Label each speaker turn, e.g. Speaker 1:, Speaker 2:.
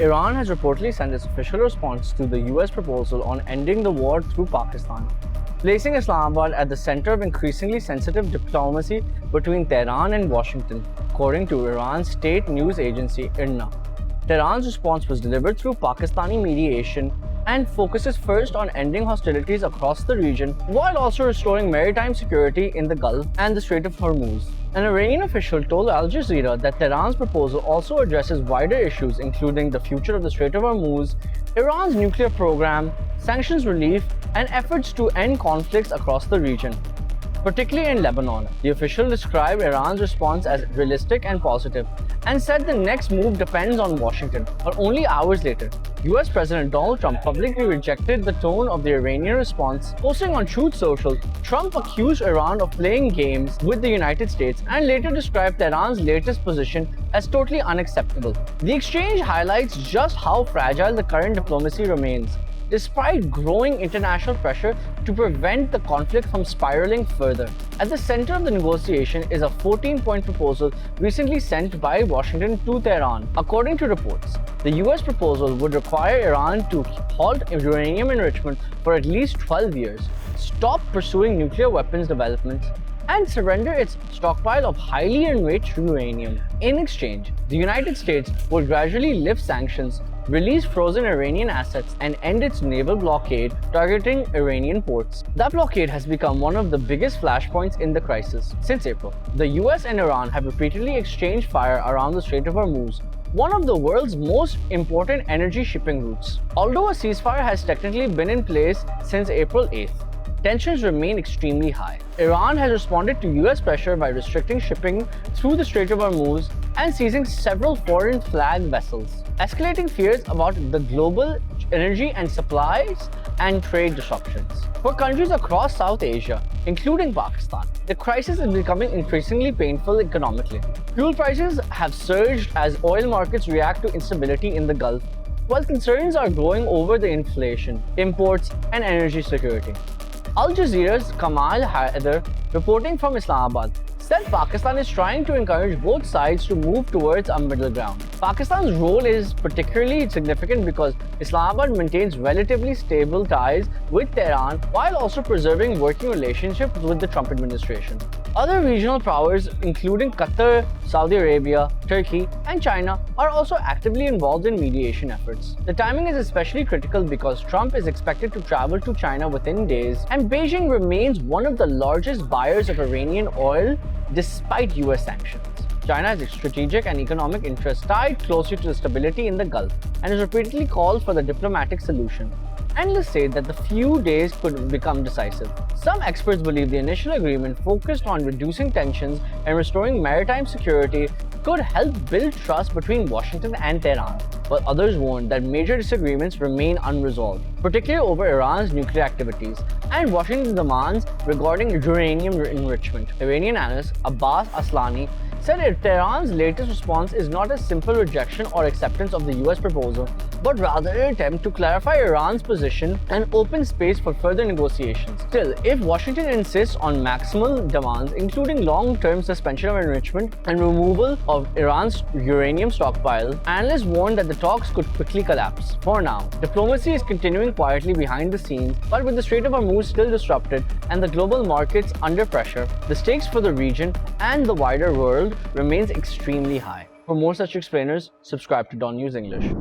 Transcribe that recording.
Speaker 1: Iran has reportedly sent its official response to the US proposal on ending the war through Pakistan, placing Islamabad at the center of increasingly sensitive diplomacy between Tehran and Washington, according to Iran's state news agency IRNA. Tehran's response was delivered through Pakistani mediation and focuses first on ending hostilities across the region while also restoring maritime security in the Gulf and the Strait of Hormuz. An Iranian official told Al Jazeera that Tehran's proposal also addresses wider issues including the future of the Strait of Hormuz, Iran's nuclear program, sanctions relief, and efforts to end conflicts across the region, particularly in Lebanon. The official described Iran's response as realistic and positive and said the next move depends on Washington. But only hours later, US President Donald Trump publicly rejected the tone of the Iranian response. Posting on Truth Social, Trump accused Iran of playing games with the United States and later described Tehran's latest position as totally unacceptable. The exchange highlights just how fragile the current diplomacy remains, despite growing international pressure to prevent the conflict from spiraling further. At the center of the negotiation is a 14-point proposal recently sent by Washington to Tehran. According to reports, the US proposal would require Iran to halt uranium enrichment for at least 12 years, stop pursuing nuclear weapons developments, and surrender its stockpile of highly enriched uranium. In exchange, the United States would gradually lift sanctions, release frozen Iranian assets, and end its naval blockade targeting Iranian ports. That blockade has become one of the biggest flashpoints in the crisis. Since April, the US and Iran have repeatedly exchanged fire around the Strait of Hormuz, one of the world's most important energy shipping routes. Although a ceasefire has technically been in place since April 8th, tensions remain extremely high. Iran has responded to US pressure by restricting shipping through the Strait of Hormuz and seizing several foreign flag vessels, escalating fears about the global energy and supplies and trade disruptions. For countries across South Asia, including Pakistan, the crisis is becoming increasingly painful economically. Fuel prices have surged as oil markets react to instability in the Gulf, while concerns are growing over the inflation, imports, and energy security. Al Jazeera's Kamal Haider, reporting from Islamabad, said Pakistan is trying to encourage both sides to move towards a middle ground. Pakistan's role is particularly significant because Islamabad maintains relatively stable ties with Tehran while also preserving working relationships with the Trump administration. Other regional powers, including Qatar, Saudi Arabia, Turkey, and China, are also actively involved in mediation efforts. The timing is especially critical because Trump is expected to travel to China within days, and Beijing remains one of the largest buyers of Iranian oil despite US sanctions. China has strategic and economic interests tied closely to the stability in the Gulf and has repeatedly called for the diplomatic solution. Analysts say that the few days could become decisive. Some experts believe the initial agreement focused on reducing tensions and restoring maritime security could help build trust between Washington and Tehran, while others warn that major disagreements remain unresolved, particularly over Iran's nuclear activities and Washington's demands regarding uranium enrichment. Iranian analyst Abbas Aslani said Tehran's latest response is not a simple rejection or acceptance of the US proposal, but rather an attempt to clarify Iran's position and open space for further negotiations. Still, if Washington insists on maximal demands, including long-term suspension of enrichment and removal of Iran's uranium stockpile, analysts warn that the talks could quickly collapse. For now, diplomacy is continuing quietly behind the scenes, but with the Strait of Hormuz still disrupted and the global markets under pressure, the stakes for the region and the wider world remains extremely high. For more such explainers, subscribe to DawnNews English.